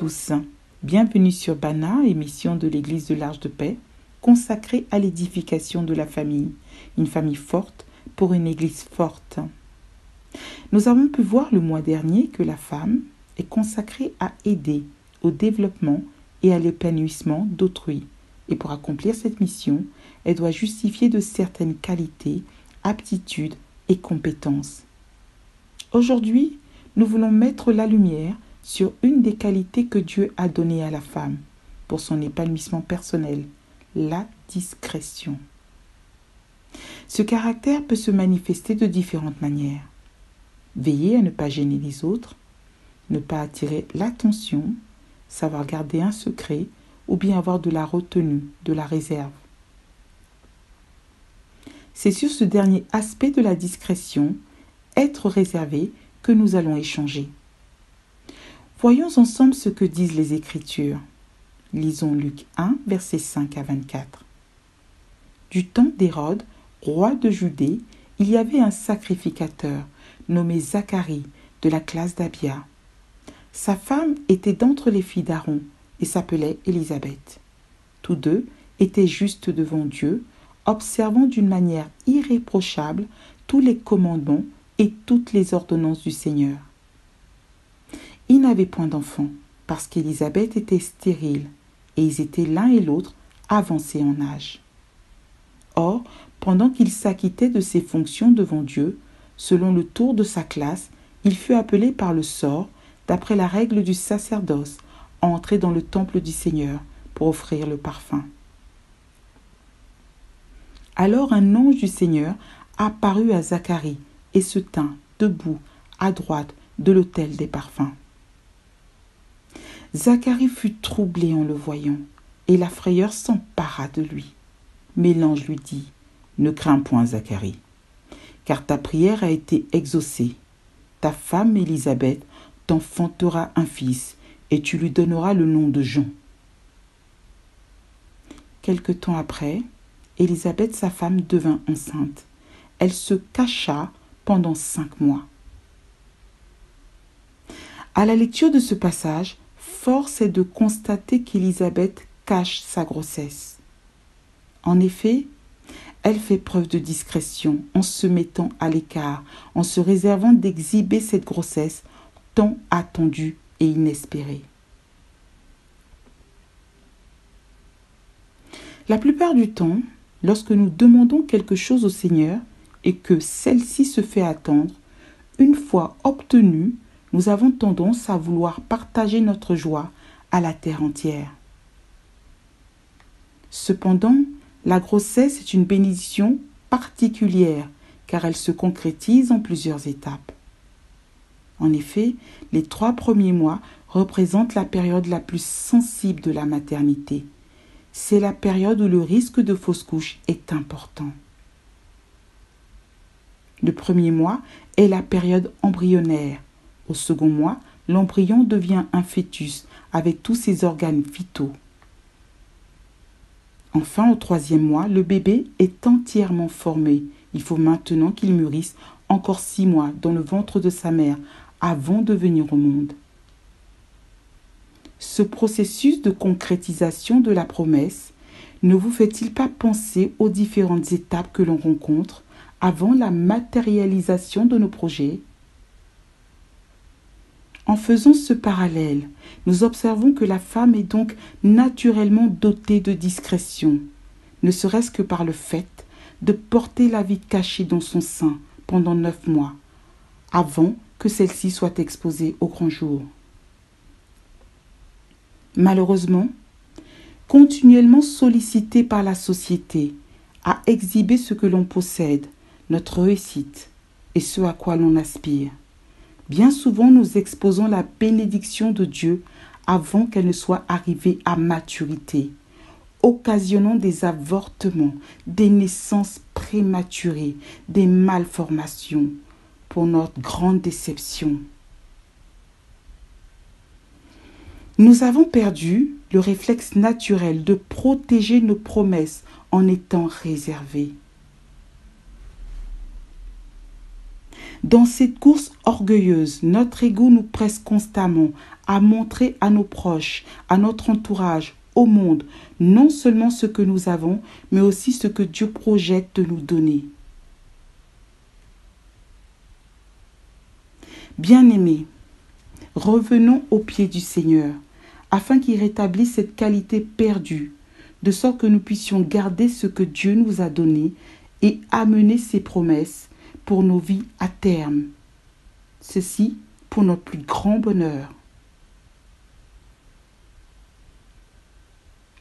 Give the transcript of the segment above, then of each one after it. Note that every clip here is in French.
tous, bienvenue sur Bana, émission de l'Église de l'Arche de Paix, consacrée à l'édification de la famille, une famille forte pour une Église forte. Nous avons pu voir le mois dernier que la femme est consacrée à aider au développement et à l'épanouissement d'autrui. Et pour accomplir cette mission, elle doit justifier de certaines qualités, aptitudes et compétences. Aujourd'hui, nous voulons mettre la lumière sur une des qualités que Dieu a données à la femme pour son épanouissement personnel, la discrétion. Ce caractère peut se manifester de différentes manières. Veiller à ne pas gêner les autres, ne pas attirer l'attention, savoir garder un secret ou bien avoir de la retenue, de la réserve. C'est sur ce dernier aspect de la discrétion, être réservé, que nous allons échanger. Voyons ensemble ce que disent les Écritures. Lisons Luc 1, versets 5 à 24. Du temps d'Hérode, roi de Judée, il y avait un sacrificateur nommé Zacharie de la classe d'Abia. Sa femme était d'entre les filles d'Aaron et s'appelait Élisabeth. Tous deux étaient justes devant Dieu, observant d'une manière irréprochable tous les commandements et toutes les ordonnances du Seigneur. Ils n'avaient point d'enfants, parce qu'Élisabeth était stérile, et ils étaient l'un et l'autre avancés en âge. Or, pendant qu'il s'acquittait de ses fonctions devant Dieu, selon le tour de sa classe, il fut appelé par le sort, d'après la règle du sacerdoce, à entrer dans le temple du Seigneur pour offrir le parfum. Alors un ange du Seigneur apparut à Zacharie et se tint debout à droite de l'autel des parfums. Zacharie fut troublé en le voyant, et la frayeur s'empara de lui. Mais l'ange lui dit : « Ne crains point, Zacharie, car ta prière a été exaucée. Ta femme Élisabeth t'enfantera un fils, et tu lui donneras le nom de Jean. » Quelque temps après, Élisabeth, sa femme, devint enceinte. Elle se cacha pendant 5 mois. À la lecture de ce passage, force est de constater qu'Élisabeth cache sa grossesse. En effet, elle fait preuve de discrétion en se mettant à l'écart, en se réservant d'exhiber cette grossesse tant attendue et inespérée. La plupart du temps, lorsque nous demandons quelque chose au Seigneur et que celle-ci se fait attendre, une fois obtenue, nous avons tendance à vouloir partager notre joie à la terre entière. Cependant, la grossesse est une bénédiction particulière car elle se concrétise en plusieurs étapes. En effet, les 3 premiers mois représentent la période la plus sensible de la maternité. C'est la période où le risque de fausse couche est important. Le premier mois est la période embryonnaire. Au second mois, l'embryon devient un fœtus avec tous ses organes vitaux. Enfin, au 3e mois, le bébé est entièrement formé. Il faut maintenant qu'il mûrisse encore 6 mois dans le ventre de sa mère avant de venir au monde. Ce processus de concrétisation de la promesse ne vous fait-il pas penser aux différentes étapes que l'on rencontre avant la matérialisation de nos projets ? En faisant ce parallèle, nous observons que la femme est donc naturellement dotée de discrétion, ne serait-ce que par le fait de porter la vie cachée dans son sein pendant 9 mois, avant que celle-ci soit exposée au grand jour. Malheureusement, continuellement sollicité par la société à exhiber ce que l'on possède, notre réussite et ce à quoi l'on aspire, bien souvent nous exposons la bénédiction de Dieu avant qu'elle ne soit arrivée à maturité, occasionnant des avortements, des naissances prématurées, des malformations, pour notre grande déception. Nous avons perdu le réflexe naturel de protéger nos promesses en étant réservés. Dans cette course orgueilleuse, notre ego nous presse constamment à montrer à nos proches, à notre entourage, au monde, non seulement ce que nous avons, mais aussi ce que Dieu projette de nous donner. Bien-aimés, revenons aux pieds du Seigneur, afin qu'il rétablisse cette qualité perdue, de sorte que nous puissions garder ce que Dieu nous a donné et amener ses promesses pour nos vies à terme. Ceci pour notre plus grand bonheur.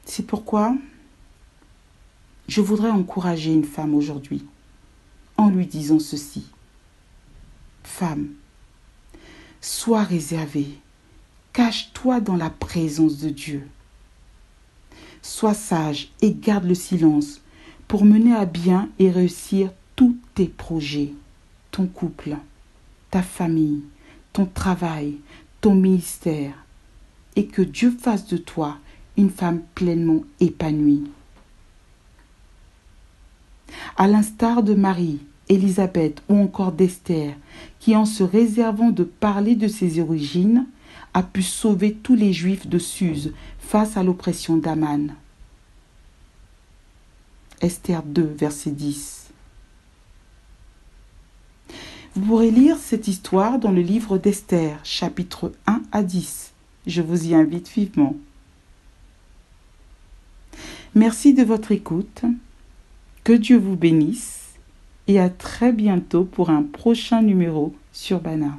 C'est pourquoi je voudrais encourager une femme aujourd'hui en lui disant ceci. Femme, sois réservée, cache-toi dans la présence de Dieu. Sois sage et garde le silence pour mener à bien et réussir tous tes projets, ton couple, ta famille, ton travail, ton ministère, et que Dieu fasse de toi une femme pleinement épanouie. À l'instar de Marie, Élisabeth ou encore d'Esther, qui en se réservant de parler de ses origines, a pu sauver tous les Juifs de Suse face à l'oppression d'Aman. Esther 2, verset 10. Vous pourrez lire cette histoire dans le livre d'Esther, chapitres 1 à 10. Je vous y invite vivement. Merci de votre écoute. Que Dieu vous bénisse et à très bientôt pour un prochain numéro sur Bana.